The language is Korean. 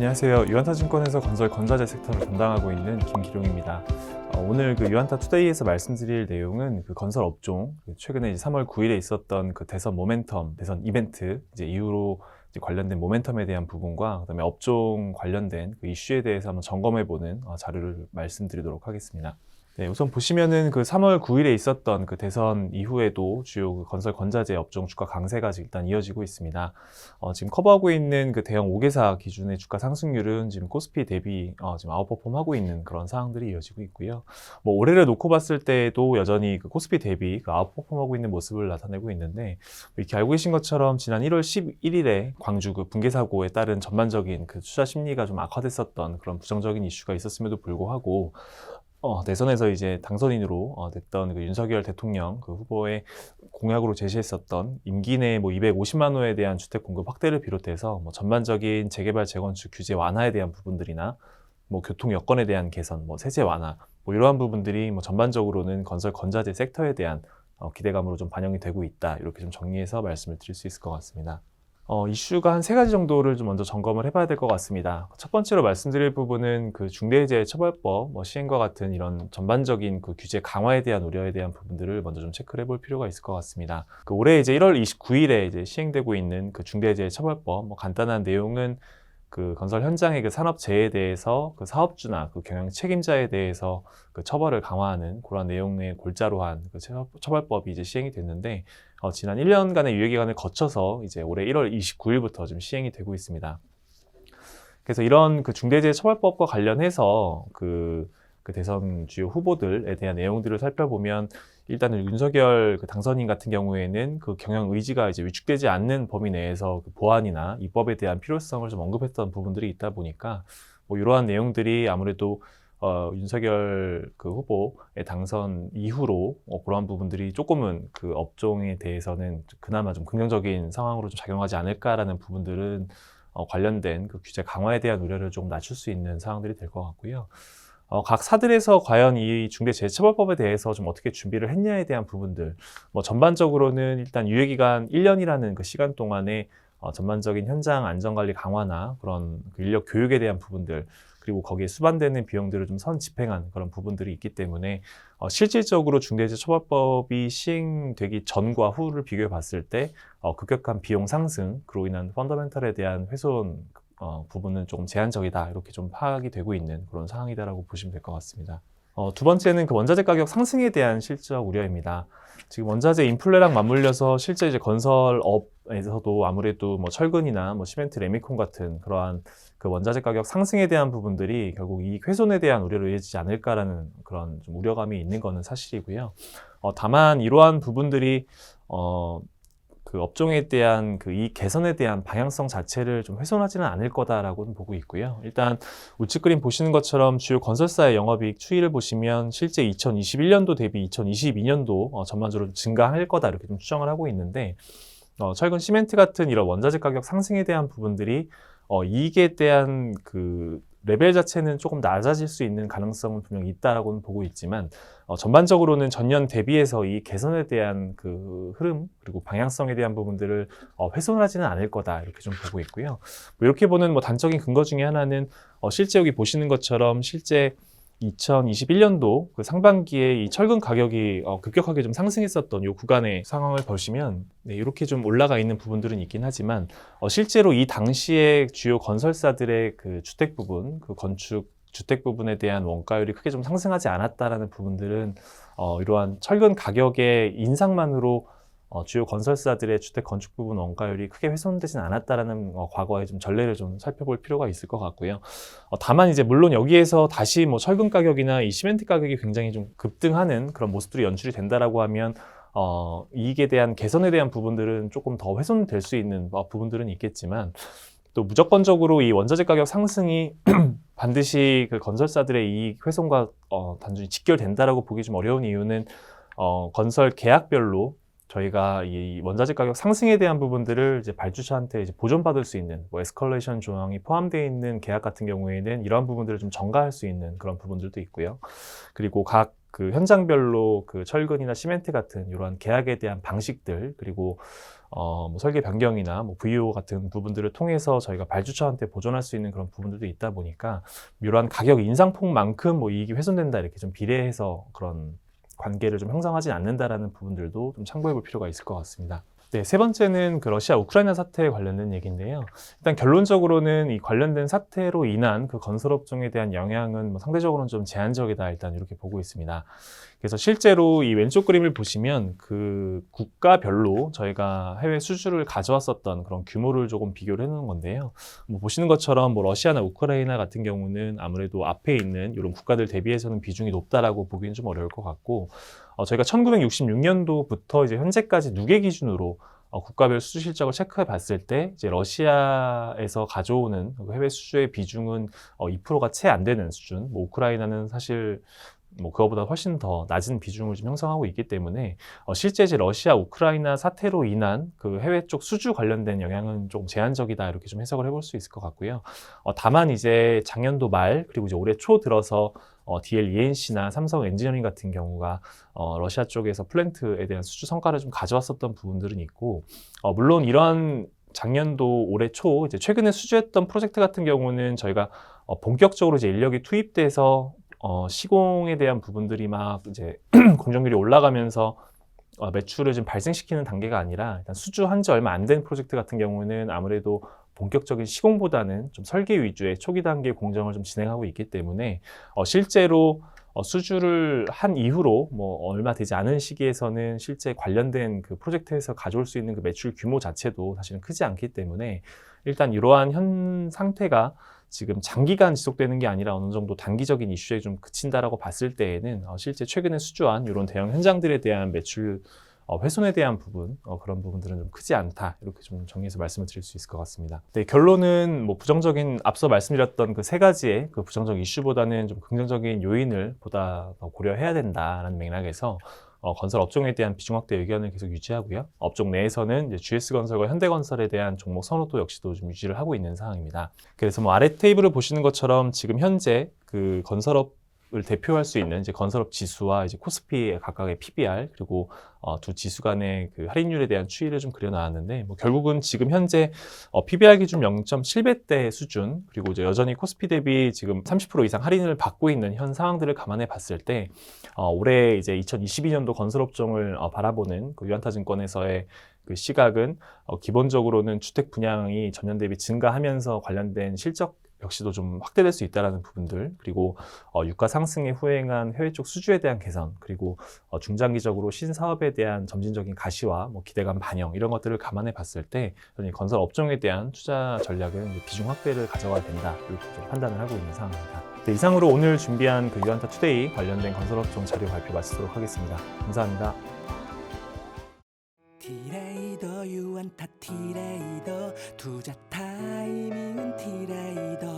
안녕하세요. 유한타증권에서 건설 건자재 섹터를 담당하고 있는 김기룡입니다. 오늘 유한타 투데이에서 말씀드릴 내용은 건설 업종, 최근에 3월 9일에 있었던 대선 모멘텀, 대선 이벤트 이후로 관련된 모멘텀에 대한 부분과 그다음에 업종 관련된 이슈에 대해서 한번 점검해보는 자료를 말씀드리도록 하겠습니다. 네, 우선 보시면은 3월 9일에 있었던 대선 이후에도 주요 건설 건자재 업종 주가 강세가 일단 이어지고 있습니다. 지금 커버하고 있는 대형 5개사 기준의 주가 상승률은 지금 코스피 대비 지금 아웃퍼폼하고 있는 그런 상황들이 이어지고 있고요. 올해를 놓고 봤을 때도 여전히 코스피 대비 아웃퍼폼하고 있는 모습을 나타내고 있는데, 이렇게 알고 계신 것처럼 지난 1월 11일에 광주 붕괴 사고에 따른 전반적인 투자 심리가 좀 악화됐었던 그런 부정적인 이슈가 있었음에도 불구하고 대선에서 당선인으로 됐던 윤석열 대통령 후보의 공약으로 제시했었던 임기 내 250만 호에 대한 주택 공급 확대를 비롯해서 전반적인 재개발 재건축 규제 완화에 대한 부분들이나 교통 여건에 대한 개선, 세제 완화 이러한 부분들이 전반적으로는 건설 건자재 섹터에 대한 기대감으로 좀 반영이 되고 있다, 이렇게 좀 정리해서 말씀을 드릴 수 있을 것 같습니다. 이슈가 한 3가지 정도를 좀 먼저 점검을 해봐야 될 것 같습니다. 첫 번째로 말씀드릴 부분은 중대재해처벌법 시행과 같은 이런 전반적인 규제 강화에 대한 우려에 대한 부분들을 먼저 좀 체크를 해볼 필요가 있을 것 같습니다. 올해 1월 29일에 시행되고 있는 중대재해처벌법, 간단한 내용은 건설 현장의 산업재해에 대해서 사업주나 경영 책임자에 대해서 처벌을 강화하는 그런 내용의 골자로 한 처벌법이 시행이 됐는데, 지난 1년간의 유예기간을 거쳐서 올해 1월 29일부터 좀 시행이 되고 있습니다. 그래서 이런 중대재해처벌법과 관련해서 대선 주요 후보들에 대한 내용들을 살펴보면, 일단은 윤석열 당선인 같은 경우에는 경영 의지가 위축되지 않는 범위 내에서 보완이나 입법에 대한 필요성을 좀 언급했던 부분들이 있다 보니까 이러한 내용들이 아무래도 윤석열 후보의 당선 이후로 그러한 부분들이 조금은 업종에 대해서는 그나마 좀 긍정적인 상황으로 좀 작용하지 않을까라는 부분들은 관련된 규제 강화에 대한 우려를 조금 낮출 수 있는 상황들이 될 것 같고요. 각 사들에서 과연 이 중대재해처벌법에 대해서 좀 어떻게 준비를 했냐에 대한 부분들, 전반적으로는 일단 유예기간 1년이라는 시간 동안에 전반적인 현장 안전관리 강화나 그런 인력 교육에 대한 부분들, 그리고 거기에 수반되는 비용들을 좀 선집행한 그런 부분들이 있기 때문에 실질적으로 중대재해처벌법이 시행되기 전과 후를 비교해 봤을 때 급격한 비용 상승, 그로 인한 펀더멘털에 대한 훼손 부분은 조금 제한적이다, 이렇게 좀 파악이 되고 있는 그런 상황이다라고 보시면 될 것 같습니다. 두 번째는 원자재 가격 상승에 대한 실적 우려입니다. 지금 원자재 인플레랑 맞물려서 실제 건설업에서도 아무래도 철근이나 시멘트, 레미콘 같은 그러한 원자재 가격 상승에 대한 부분들이 결국 이익 훼손에 대한 우려로 이어지지 않을까라는 그런 좀 우려감이 있는 것은 사실이고요. 다만 이러한 부분들이 업종에 대한 이익 개선에 대한 방향성 자체를 좀 훼손하지는 않을 거다라고는 보고 있고요. 일단 우측 그림 보시는 것처럼 주요 건설사의 영업이익 추이를 보시면 실제 2021년도 대비 2022년도 전반적으로 증가할 거다, 이렇게 좀 추정을 하고 있는데, 철근, 시멘트 같은 이런 원자재 가격 상승에 대한 부분들이 이익에 대한 레벨 자체는 조금 낮아질 수 있는 가능성은 분명히 있다라고는 보고 있지만, 전반적으로는 전년 대비해서 이 개선에 대한 흐름, 그리고 방향성에 대한 부분들을 훼손하지는 않을 거다, 이렇게 좀 보고 있고요. 이렇게 보는 단적인 근거 중에 하나는 실제 여기 보시는 것처럼 실제 2021년도 상반기에 이 철근 가격이 급격하게 좀 상승했었던 이 구간의 상황을 보시면, 이렇게 좀 올라가 있는 부분들은 있긴 하지만 실제로 이 당시에 주요 건설사들의 주택 부분, 건축 주택 부분에 대한 원가율이 크게 좀 상승하지 않았다라는 부분들은 이러한 철근 가격의 인상만으로 주요 건설사들의 주택 건축 부분 원가율이 크게 훼손되진 않았다라는 과거의 좀 전례를 좀 살펴볼 필요가 있을 것 같고요. 다만 물론 여기에서 다시 철근 가격이나 이 시멘트 가격이 굉장히 좀 급등하는 그런 모습들이 연출이 된다라고 하면 이익에 대한 개선에 대한 부분들은 조금 더 훼손될 수 있는 부분들은 있겠지만, 또 무조건적으로 이 원자재 가격 상승이 반드시 건설사들의 이익 훼손과 단순히 직결된다라고 보기 좀 어려운 이유는 건설 계약별로 저희가 이 원자재 가격 상승에 대한 부분들을 발주처한테 보존받을 수 있는 에스컬레이션 조항이 포함되어 있는 계약 같은 경우에는 이러한 부분들을 좀 전가할 수 있는 그런 부분들도 있고요. 그리고 각 그 현장별로 그 철근이나 시멘트 같은 이러한 계약에 대한 방식들, 그리고 뭐 설계 변경이나 뭐 VO 같은 부분들을 통해서 저희가 발주처한테 보존할 수 있는 그런 부분들도 있다 보니까 이러한 가격 인상폭만큼 뭐 이익이 훼손된다 이렇게 좀 비례해서 그런 관계를 좀 형성하지 않는다라는 부분들도 좀 참고해 볼 필요가 있을 것 같습니다. 네, 세 번째는 그 러시아 우크라이나 사태에 관련된 얘기인데요. 일단 결론적으로는 이 관련된 사태로 인한 그 건설업종에 대한 영향은 뭐 상대적으로는 좀 제한적이다, 일단 이렇게 보고 있습니다. 그래서 실제로 이 왼쪽 그림을 보시면 그 국가별로 저희가 해외 수주를 가져왔었던 그런 규모를 조금 비교를 해놓은 건데요. 뭐 보시는 것처럼 뭐 러시아나 우크라이나 같은 경우는 아무래도 앞에 있는 이런 국가들 대비해서는 비중이 높다라고 보기는 좀 어려울 것 같고, 저희가 1966년도부터 이제 현재까지 누계 기준으로 국가별 수주 실적을 체크해 봤을 때 이제 러시아에서 가져오는 해외 수주의 비중은 2%가 채 안 되는 수준, 뭐 우크라이나는 사실 뭐 그거보다 훨씬 더 낮은 비중을 좀 형성하고 있기 때문에 실제 이제 러시아 우크라이나 사태로 인한 그 해외 쪽 수주 관련된 영향은 좀 제한적이다 이렇게 좀 해석을 해볼 수 있을 것 같고요. 다만 이제 작년도 말 그리고 이제 올해 초 들어서 DL-ENC나 삼성 엔지니어링 같은 경우가 러시아 쪽에서 플랜트에 대한 수주 성과를 좀 가져왔었던 부분들은 있고, 물론 이런 작년도 올해 초 이제 최근에 수주했던 프로젝트 같은 경우는 저희가 본격적으로 이제 인력이 투입돼서 시공에 대한 부분들이 막 이제 공정률이 올라가면서 매출을 좀 발생시키는 단계가 아니라 일단 수주한 지 얼마 안 된 프로젝트 같은 경우는 아무래도 본격적인 시공보다는 좀 설계 위주의 초기 단계 공정을 좀 진행하고 있기 때문에 실제로 수주를 한 이후로 뭐 얼마 되지 않은 시기에서는 실제 관련된 그 프로젝트에서 가져올 수 있는 그 매출 규모 자체도 사실은 크지 않기 때문에 일단 이러한 현 상태가 지금 장기간 지속되는 게 아니라 어느 정도 단기적인 이슈에 좀 그친다라고 봤을 때에는 실제 최근에 수주한 이런 대형 현장들에 대한 매출 훼손에 대한 부분, 그런 부분들은 좀 크지 않다 이렇게 좀 정리해서 말씀을 드릴 수 있을 것 같습니다. 네, 결론은 뭐 부정적인 앞서 말씀드렸던 그 세 가지의 그 부정적 이슈보다는 좀 긍정적인 요인을 보다 더 고려해야 된다라는 맥락에서 건설 업종에 대한 비중 확대 의견을 계속 유지하고요. 업종 내에서는 이제 GS건설과 현대건설에 대한 종목 선호도 역시도 좀 유지를 하고 있는 상황입니다. 그래서 뭐 아래 테이블을 보시는 것처럼 지금 현재 그 건설업을 대표할 수 있는 이제 건설업 지수와 이제 코스피 각각의 PBR 그리고 두 지수 간의 그 할인율에 대한 추이를 좀 그려나왔는데, 뭐 결국은 지금 현재 PBR 기준 0.7배대 수준, 그리고 이제 여전히 코스피 대비 지금 30% 이상 할인을 받고 있는 현 상황들을 감안해 봤을 때 올해 이제 2022년도 건설업종을 바라보는 그 유한타증권에서의 그 시각은 기본적으로는 주택 분양이 전년 대비 증가하면서 관련된 실적 역시도 좀 확대될 수 있다는 부분들, 그리고 유가 상승에 후행한 해외 쪽 수주에 대한 개선, 그리고 중장기적으로 신사업에 대한 점진적인 가시와 뭐 기대감 반영 이런 것들을 감안해 봤을 때 건설 업종에 대한 투자 전략은 비중 확대를 가져가야 된다 이렇게 좀 판단을 하고 있는 상황입니다. 네, 이상으로 오늘 준비한 그 유한타 투데이 관련된 건설업종 자료 발표 마치도록 하겠습니다. 감사합니다. 티레이더 유한타 티레이더 투자 타이밍은 티레이더